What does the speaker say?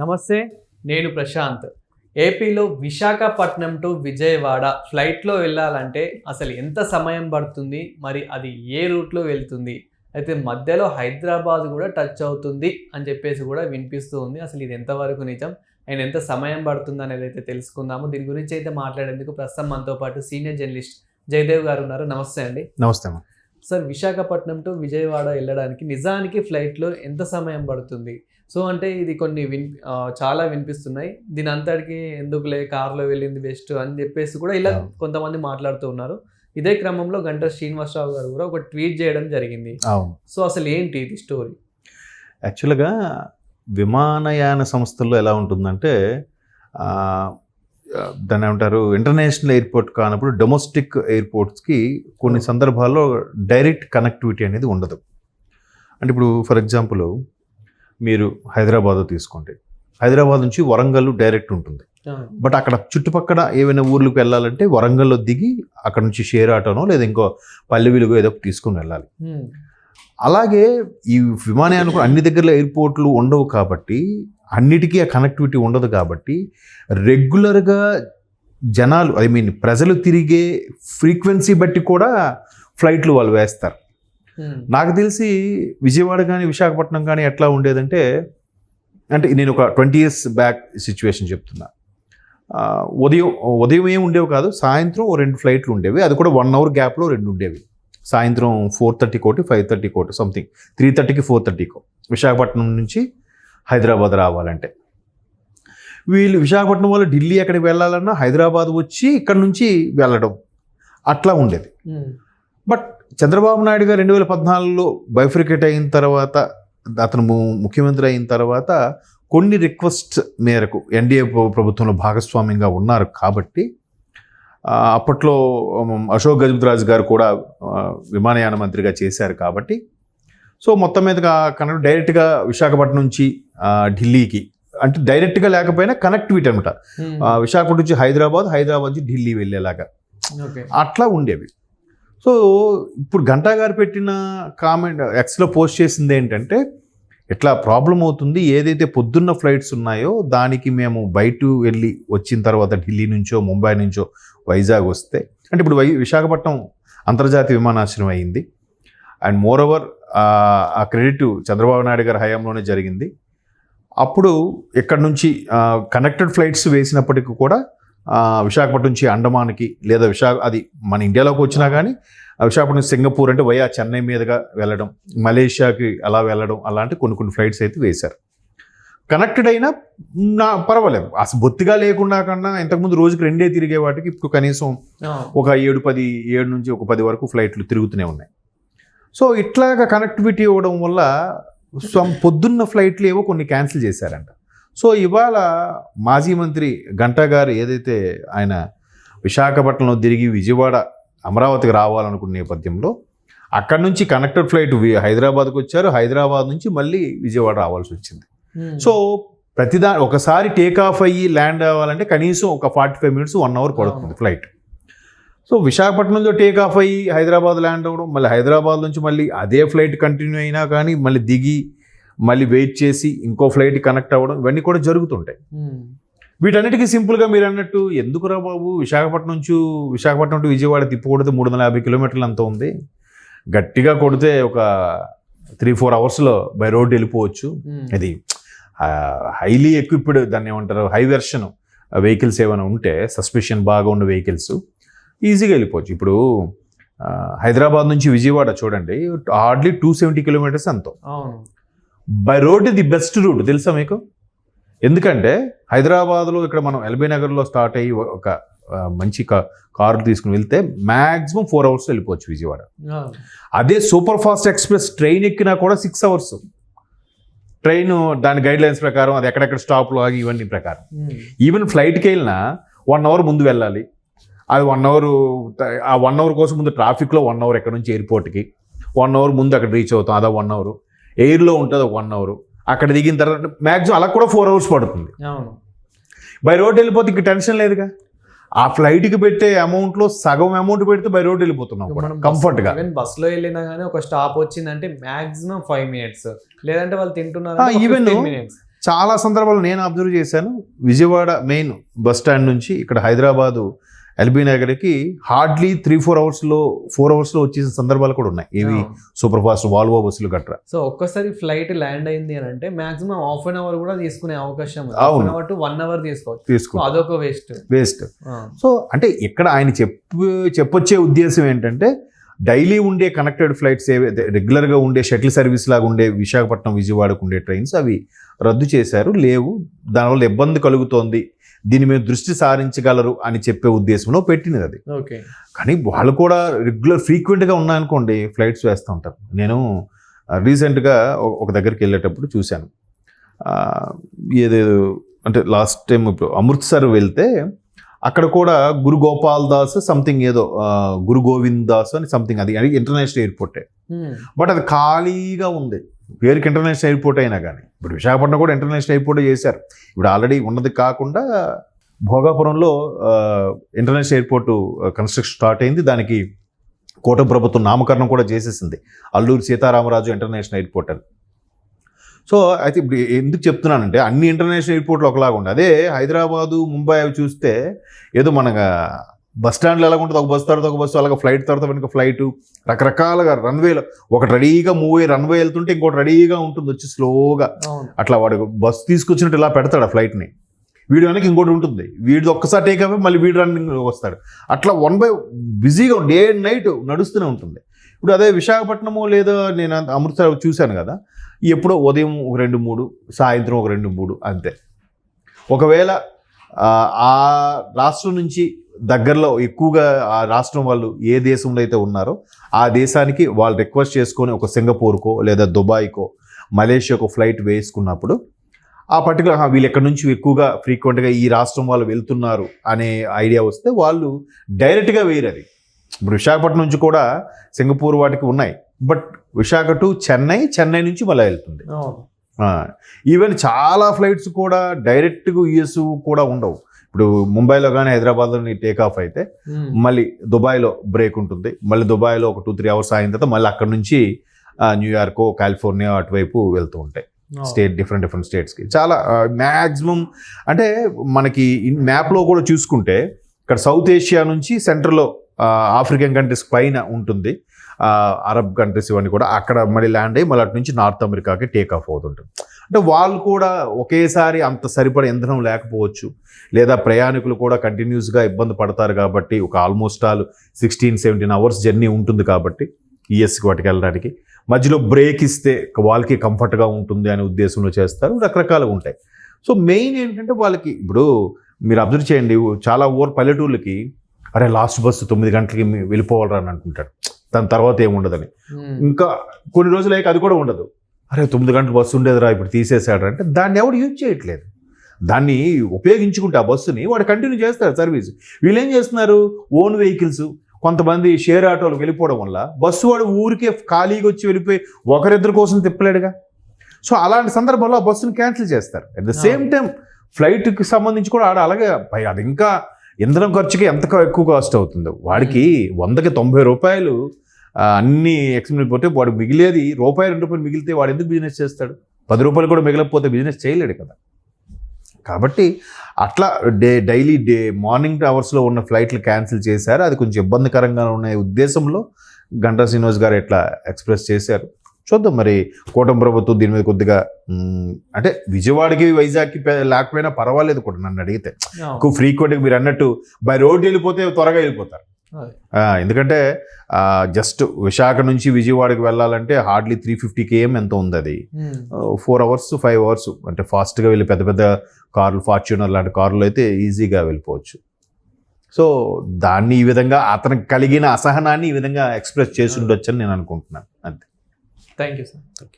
నమస్తే, నేను ప్రశాంత్. ఏపీలో విశాఖపట్నం టు విజయవాడ ఫ్లైట్లో వెళ్ళాలంటే అసలు ఎంత సమయం పడుతుంది? మరి అది ఏ రూట్లో వెళ్తుంది? అయితే మధ్యలో హైదరాబాద్ కూడా టచ్ అవుతుంది అని చెప్పేసి కూడా వినిపిస్తూ ఉంది. అసలు ఇది ఎంతవరకు నిజం అండ్ ఎంత సమయం పడుతుంది అనేది అయితే తెలుసుకుందాము. దీని గురించి అయితే మాట్లాడేందుకు ప్రస్తుతం మనతో పాటు సీనియర్ జర్నలిస్ట్ జయదేవ్ గారు ఉన్నారు. నమస్తే అండి. నమస్తే అమ్మా. సార్, విశాఖపట్నం టు విజయవాడ వెళ్ళడానికి నిజానికి ఫ్లైట్లో ఎంత సమయం పడుతుంది? సో అంటే ఇది కొన్ని చాలా వినిపిస్తున్నాయి. దీని అంతటికి ఎందుకులే కార్లో వెళ్ళింది బెస్ట్ అని చెప్పేసి కూడా ఇలా కొంతమంది మాట్లాడుతూ ఉన్నారు. ఇదే క్రమంలో గంటా శ్రీనివాసరావు గారు కూడా ఒక ట్వీట్ చేయడం జరిగింది. సో అసలు ఏంటి ఇది స్టోరీ? యాక్చువల్గా విమానయాన సంస్థల్లో ఎలా ఉంటుందంటే దాన్ని ఏమంటారు, ఇంటర్నేషనల్ ఎయిర్పోర్ట్ కానప్పుడు డొమెస్టిక్ ఎయిర్పోర్ట్స్కి కొన్ని సందర్భాల్లో డైరెక్ట్ కనెక్టివిటీ అనేది ఉండదు. అంటే ఇప్పుడు ఫర్ ఎగ్జాంపుల్ మీరు హైదరాబాద్ తీసుకోండి, హైదరాబాద్ నుంచి వరంగల్ డైరెక్ట్ ఉంటుంది. బట్ అక్కడ చుట్టుపక్కల ఏవైనా ఊర్లకు వెళ్ళాలంటే వరంగల్లో దిగి అక్కడ నుంచి షేర్ ఆటోనో లేదా ఇంకో పల్లె వెలుగు ఏదో తీసుకుని వెళ్ళాలి. అలాగే ఈ విమానయానం కూడా అన్ని దగ్గరలో ఎయిర్పోర్ట్లు ఉండవు కాబట్టి అన్నిటికీ ఆ కనెక్టివిటీ ఉండదు కాబట్టి రెగ్యులర్గా జనాలు ప్రజలు తిరిగే ఫ్రీక్వెన్సీ బట్టి కూడా ఫ్లైట్లు వాళ్ళు వేస్తారు. నాకు తెలిసి విజయవాడ కానీ విశాఖపట్నం కానీ ఎట్లా ఉండేదంటే, అంటే నేను ఒక 20 years బ్యాక్ సిచ్యువేషన్ చెప్తున్నా. ఉదయం ఏమి ఉండేవి కాదు, సాయంత్రం 2 ఫ్లైట్లు ఉండేవి. అది కూడా 1 hour గ్యాప్లో 2 ఉండేవి. సాయంత్రం 4:30 కోటి 5:30 కోటి సంథింగ్ 3:30కి 4:30కో విశాఖపట్నం నుంచి హైదరాబాద్ రావాలంటే. వీళ్ళు విశాఖపట్నం వాళ్ళు ఢిల్లీ ఎక్కడికి వెళ్ళాలన్నా హైదరాబాద్ వచ్చి ఇక్కడ నుంచి వెళ్ళడం అట్లా ఉండేది. బట్ చంద్రబాబు నాయుడు గారు 2014లో బైఫ్రికేట్ అయిన తర్వాత, అతను ముఖ్యమంత్రి అయిన తర్వాత కొన్ని రిక్వెస్ట్ మేరకు ఎన్డీఏ ప్రభుత్వంలో భాగస్వామ్యంగా ఉన్నారు కాబట్టి అప్పట్లో అశోక్ గజపతిరాజు గారు కూడా విమానయాన మంత్రిగా చేశారు కాబట్టి సో మొత్తం మీదగా డైరెక్ట్గా విశాఖపట్నం నుంచి ఢిల్లీకి, అంటే డైరెక్ట్గా లేకపోయినా కనెక్టివిటీ అనమాట. విశాఖపట్నం నుంచి హైదరాబాద్ నుంచి ఢిల్లీ వెళ్ళేలాగా అట్లా ఉండేవి. సో ఇప్పుడు గంటా గారు పెట్టిన కామెంట్ ఎక్స్లో పోస్ట్ చేసింది ఏంటంటే, ఎట్లా ప్రాబ్లం అవుతుంది, ఏదైతే పొద్దున్న ఫ్లైట్స్ ఉన్నాయో దానికి మేము బయట వెళ్ళి వచ్చిన తర్వాత ఢిల్లీ నుంచో ముంబై నుంచో వైజాగ్ వస్తే, అంటే ఇప్పుడు విశాఖపట్నం అంతర్జాతీయ విమానాశ్రయం అయింది. అండ్ మోర్ ఓవర్ ఆ క్రెడిట్ చంద్రబాబు నాయుడు గారి హయాంలోనే జరిగింది. అప్పుడు ఇక్కడ నుంచి కనెక్టెడ్ ఫ్లైట్స్ వేసినప్పటికీ కూడా విశాఖపట్నం నుంచి అండమాన్కి లేదా అది మన ఇండియాలోకి వచ్చినా కానీ విశాఖపట్నం సింగపూర్ అంటే వయా చెన్నై మీదుగా వెళ్ళడం, మలేషియాకి అలా వెళ్ళడం, అలాంటి కొన్ని ఫ్లైట్స్ అయితే వేశారు. కనెక్టెడ్ అయినా పర్వాలేదు. అసలు బొత్తిగా లేకుండా కన్నా ఇంతకుముందు రోజుకి 2 తిరిగే వాటికి ఇప్పుడు కనీసం ఒక 7 నుంచి ఒక 10 వరకు ఫ్లైట్లు తిరుగుతూనే ఉన్నాయి. సో ఇట్లాగా కనెక్టివిటీ ఇవ్వడం వల్ల పొద్దున్న ఫ్లైట్లు ఏవో కొన్ని క్యాన్సిల్ చేశారంట. సో ఇవాళ మాజీ మంత్రి గంటా గారు ఏదైతే ఆయన విశాఖపట్నంలో తిరిగి విజయవాడ అమరావతికి రావాలనుకున్న నేపథ్యంలో అక్కడి నుంచి కనెక్టెడ్ ఫ్లైట్ హైదరాబాద్కి వచ్చారు. హైదరాబాద్ నుంచి మళ్ళీ విజయవాడ రావాల్సి వచ్చింది. సో ఒకసారి టేక్ ఆఫ్ అయ్యి ల్యాండ్ అవ్వాలంటే కనీసం ఒక 45 minutes 1 hour పడుతుంది ఫ్లైట్. సో విశాఖపట్నంలో టేక్ ఆఫ్ అయ్యి హైదరాబాద్ ల్యాండ్ అవ్వడం, మళ్ళీ హైదరాబాద్ నుంచి మళ్ళీ అదే ఫ్లైట్ కంటిన్యూ అయినా కానీ మళ్ళీ దిగి మళ్ళీ వెయిట్ చేసి ఇంకో ఫ్లైట్ కనెక్ట్ అవ్వడం, ఇవన్నీ కూడా జరుగుతుంటాయి. వీటన్నిటికీ సింపుల్గా మీరు అన్నట్టు ఎందుకురా బాబు విశాఖపట్నం టు విజయవాడ తిప్పకూడదు, 350 kilometers అంత ఉంది, గట్టిగా కొడితే ఒక 3-4 hours బై రోడ్ వెళ్ళిపోవచ్చు. ఇది హైలీ ఎక్విప్డ్, దాన్ని ఏమంటారు, హై వెర్షన్ వెహికల్స్ ఏమైనా ఉంటే సస్పెషన్ బాగా ఉన్న వెహికల్స్ ఈజీగా వెళ్ళిపోవచ్చు. ఇప్పుడు హైదరాబాద్ నుంచి విజయవాడ చూడండి, హార్డ్లీ 270 kilometers అంత. By road the best route తెలుసా మీకు? ఎందుకంటే హైదరాబాద్లో ఇక్కడ మనం ఎల్బీ నగర్లో స్టార్ట్ అయ్యి ఒక మంచి కారు తీసుకుని వెళ్తే మ్యాక్సిమం 4 hours వెళ్ళిపోవచ్చు విజయవాడ. అదే సూపర్ ఫాస్ట్ ఎక్స్ప్రెస్ ట్రైన్ ఎక్కినా కూడా 6 hours. ట్రైన్ దాని గైడ్ లైన్స్ ప్రకారం అది ఎక్కడెక్కడ స్టాప్లో ఆగి ఇవన్నీ ప్రకారం. ఈవెన్ ఫ్లైట్కి వెళ్ళినా 1 hour ముందు వెళ్ళాలి. అది 1 hour, ఆ 1 hour కోసం ముందు ట్రాఫిక్లో 1 hour, ఎక్కడ నుంచి ఎయిర్పోర్ట్కి 1 hour ముందు అక్కడ రీచ్ అవుతాం, అదా 1 hour. ఎయిర్లో ఉంటుంది ఒక 1 hour. అక్కడ దిగిన తర్వాత మ్యాక్సిమం అలా కూడా 4 hours పడుతుంది. బై రోడ్ వెళ్ళిపోతే ఇంక టెన్షన్ లేదుగా. ఆ ఫ్లైట్కి పెట్టే అమౌంట్లో సగం అమౌంట్ పెడితే బై రోడ్ వెళ్ళిపోతున్నాం కంఫర్ట్గా. బస్సులో వెళ్ళినా కానీ ఒక స్టాప్ వచ్చిందంటే మాక్సిమం 5 minutes, లేదంటే వాళ్ళు తింటున్నారు ఈవెన్ చాలా సందర్భాలు నేను అబ్జర్వ్ చేశాను. విజయవాడ మెయిన్ బస్ స్టాండ్ నుంచి ఇక్కడ హైదరాబాదు ఎల్బీ నగర్కి హార్డ్లీ 4 అవర్స్లో వచ్చేసిన సందర్భాలు కూడా ఉన్నాయి. ఇవి సూపర్ ఫాస్ట్ వాల్వో బస్సులు గట్రా. సో ఒక్కసారి ఫ్లైట్ ల్యాండ్ అయింది అని అంటే మాక్సిమం హాఫ్ అన్ అవర్ కూడా తీసుకునే అవకాశం ఉంది. అవును. 1 to 1 hour తీసుకోవచ్చు. అదొక వేస్ట్. సో అంటే ఇక్కడ ఆయన చెప్పొచ్చే ఉద్దేశం ఏంటంటే డైలీ ఉండే కనెక్టెడ్ ఫ్లైట్స్ రెగ్యులర్గా ఉండే షటిల్ సర్వీస్ లాగా ఉండే విశాఖపట్నం విజయవాడకు ఉండే ట్రైన్స్ అవి రద్దు చేశారు, లేవు, దానివల్ల ఇబ్బంది కలుగుతోంది, దీని మీద దృష్టి సారించగలరు అని చెప్పే ఉద్దేశంలో పెట్టినది అది. ఓకే. కానీ వాళ్ళు కూడా ఫ్రీక్వెంట్గా ఉన్నాయనుకోండి ఫ్లైట్స్ వేస్తూ ఉంటారు. నేను రీసెంట్గా ఒక దగ్గరికి వెళ్ళేటప్పుడు చూశాను, ఏదేదో అంటే లాస్ట్ టైం ఇప్పుడు అమృత్సర్ వెళ్తే అక్కడ కూడా గురు గోపాల్ దాస్ సంథింగ్ ఏదో గురు గోవింద్ దాస్ అని సంథింగ్, అది ఇంటర్నేషనల్ ఎయిర్పోర్టే, బట్ అది ఖాళీగా ఉంది. పేరుకి ఇంటర్నేషనల్ ఎయిర్పోర్ట్ అయినా కానీ ఇప్పుడు విశాఖపట్నం కూడా ఇంటర్నేషనల్ ఎయిర్పోర్ట్ చేశారు. ఇప్పుడు ఆల్రెడీ ఉన్నది కాకుండా భోగాపురంలో ఇంటర్నేషనల్ ఎయిర్పోర్ట్ కన్స్ట్రక్షన్ స్టార్ట్ అయింది. దానికి కూటమి ప్రభుత్వం నామకరణం కూడా చేసేసింది, అల్లూరి సీతారామరాజు ఇంటర్నేషనల్ ఎయిర్పోర్ట్ అని. సో అయితే ఇప్పుడు ఎందుకు చెప్తున్నానంటే అన్ని ఇంటర్నేషనల్ ఎయిర్పోర్ట్లు ఒకలాగా ఉండే, అదే హైదరాబాదు ముంబై అవి చూస్తే ఏదో మన బస్ స్టాండ్లో ఎలా ఉంటుంది, ఒక బస్సు తర్వాత ఒక బస్సు, అలాగే ఫ్లైట్ తర్వాత వెనుక ఫ్లైటు, రకరకాలుగా రన్వేలో ఒకటి రెడీగా మూవ్ అయ్యి రన్వే వెళ్తుంటే ఇంకోటి రెడీగా ఉంటుంది వచ్చి స్లోగా, అట్లా వాడు బస్సు తీసుకొచ్చినట్టు ఇలా పెడతాడు ఆ ఫ్లైట్ని, వీడు వెనక ఇంకోటి ఉంటుంది, వీడు ఒక్కసారి టేక్ అవ్వ మళ్ళీ వీడు రన్నింగ్ వస్తాడు, అట్లా 1 by బిజీగా డే అండ్ నైట్ నడుస్తూనే ఉంటుంది. ఇప్పుడు అదే విశాఖపట్నము లేదా నేను అమృత్సర్ చూశాను కదా, ఎప్పుడో ఉదయం ఒక 2-3, సాయంత్రం ఒక 2-3 అంతే. ఒకవేళ ఆ రాష్ట్రం నుంచి దగ్గరలో ఎక్కువగా ఆ రాష్ట్రం వాళ్ళు ఏ దేశంలో అయితే ఉన్నారో ఆ దేశానికి వాళ్ళు రిక్వెస్ట్ చేసుకొని ఒక సింగపూర్కో లేదా దుబాయ్కో మలేషియాకో ఫ్లైట్ వేసుకున్నప్పుడు ఆ పర్టికులర్ వీళ్ళు ఎక్కడి నుంచి ఎక్కువగా ఫ్రీక్వెంట్గా ఈ రాష్ట్రం వాళ్ళు వెళ్తున్నారు అనే ఐడియా వస్తే వాళ్ళు డైరెక్ట్గా వేయరు. ఇప్పుడు విశాఖపట్నం నుంచి కూడా సింగపూర్ వాటికి ఉన్నాయి, బట్ విశాఖ టు చెన్నై నుంచి మళ్ళీ వెళ్తుంది. ఈవెన్ చాలా ఫ్లైట్స్ కూడా డైరెక్ట్గా యూఎస్ కూడా ఉండవు. ఇప్పుడు ముంబైలో కానీ హైదరాబాద్లో టేక్ ఆఫ్ అయితే మళ్ళీ దుబాయ్లో బ్రేక్ ఉంటుంది, మళ్ళీ దుబాయ్లో ఒక 2-3 hours అయిన తర్వాత మళ్ళీ అక్కడ నుంచి న్యూయార్క్, కాలిఫోర్నియా అటువైపు వెళ్తూ ఉంటాయి డిఫరెంట్ స్టేట్స్కి. చాలా మ్యాక్సిమం అంటే మనకి మ్యాప్లో కూడా చూసుకుంటే ఇక్కడ సౌత్ ఏషియా నుంచి సెంటర్లో ఆఫ్రికన్ కంట్రీస్ పైన ఉంటుంది, అరబ్ కంట్రీస్ ఇవన్నీ కూడా అక్కడ మళ్ళీ ల్యాండ్ అయ్యి మళ్ళీ అటు నుంచి నార్త్ అమెరికాకి టేక్ ఆఫ్ అవుతుంటుంది. అంటే వాళ్ళు కూడా ఒకేసారి అంత సరిపడ ఇంధనం లేకపోవచ్చు, లేదా ప్రయాణికులు కూడా కంటిన్యూస్గా ఇబ్బంది పడతారు కాబట్టి ఒక ఆల్మోస్ట్ ఆల్ 16-17 hours జర్నీ ఉంటుంది కాబట్టి యూఎస్కి వాటికి వెళ్ళడానికి మధ్యలో బ్రేక్ ఇస్తే వాళ్ళకి కంఫర్ట్గా ఉంటుంది అనే ఉద్దేశంలో చేస్తారు, రకరకాలుగా ఉంటాయి. సో మెయిన్ ఏంటంటే వాళ్ళకి ఇప్పుడు మీరు అబ్జర్వ్ చేయండి, చాలా పల్లెటూళ్ళకి అరే లాస్ట్ బస్సు 9 గంటలకి వెళ్ళిపోవాలరా అని అనుకుంటాడు, దాని తర్వాత ఏముండదని. ఇంకా కొన్ని రోజులు అయ్యాక అది కూడా ఉండదు, అరే 9 గంటల బస్సు ఉండేదిరా ఇప్పుడు తీసేసాడు అంటే దాన్ని ఎవడు యూజ్ చేయట్లేదు. దాన్ని ఉపయోగించుకుంటే ఆ బస్సుని వాడు కంటిన్యూ చేస్తారు సర్వీస్. వీళ్ళు ఏం చేస్తున్నారు, ఓన్ వెహికల్స్, కొంతమంది షేర్ ఆటోలకు వెళ్ళిపోవడం వల్ల బస్సు వాడు ఊరికే ఖాళీగా వచ్చి వెళ్ళిపోయి ఒకరిద్దరి కోసం తిప్పలేడుగా. సో అలాంటి సందర్భంలో ఆ బస్సుని క్యాన్సిల్ చేస్తారు. అట్ ద సేమ్ టైం ఫ్లైట్కి సంబంధించి కూడా అలాగే అది ఇంకా ఇంధనం ఖర్చుకి ఎంత ఎక్కువ కాస్ట్ అవుతుందో, వాడికి 100కి 90 రూపాయలు అన్ని ఎక్స్పెండిచర్ పోతే వాడు మిగిలేది ₹2 మిగిలితే వాడు ఎందుకు బిజినెస్ చేస్తాడు? 10 రూపాయలు కూడా మిగలకపోతే బిజినెస్ చేయలేడు కదా. కాబట్టి అట్లా డైలీ మార్నింగ్ అవర్స్లో ఉన్న ఫ్లైట్లు క్యాన్సిల్ చేశారు. అది కొంచెం ఇబ్బందికరంగా ఉన్న ఉద్దేశంలో గంటా శ్రీనివాస్ గారు ఎట్లా ఎక్స్ప్రెస్ చేశారు చూద్దాం. మరి కూటమి ప్రభుత్వం దీని మీద కొద్దిగా అంటే విజయవాడకి వైజాగ్కి లేకపోయినా పర్వాలేదు కూడా నన్ను అడిగితే. ఎక్కువ ఫ్రీక్వెంట్గా మీరు అన్నట్టు బై రోడ్ వెళ్ళిపోతే త్వరగా వెళ్ళిపోతారు. ఎందుకంటే జస్ట్ విశాఖ నుంచి విజయవాడకి వెళ్ళాలంటే హార్డ్లీ 350 km ఎంత ఉంది, అది 4 hours 5 hours అంటే ఫాస్ట్గా వెళ్ళి పెద్ద పెద్ద కార్లు, ఫార్చ్యూనర్ లాంటి కార్లు అయితే ఈజీగా వెళ్ళిపోవచ్చు. సో దాన్ని ఈ విధంగా అతనికి కలిగిన అసహనాన్ని ఈ విధంగా ఎక్స్ప్రెస్ చేసి ఉండొచ్చు అని నేను అనుకుంటున్నాను. అంతే. Thank you sir.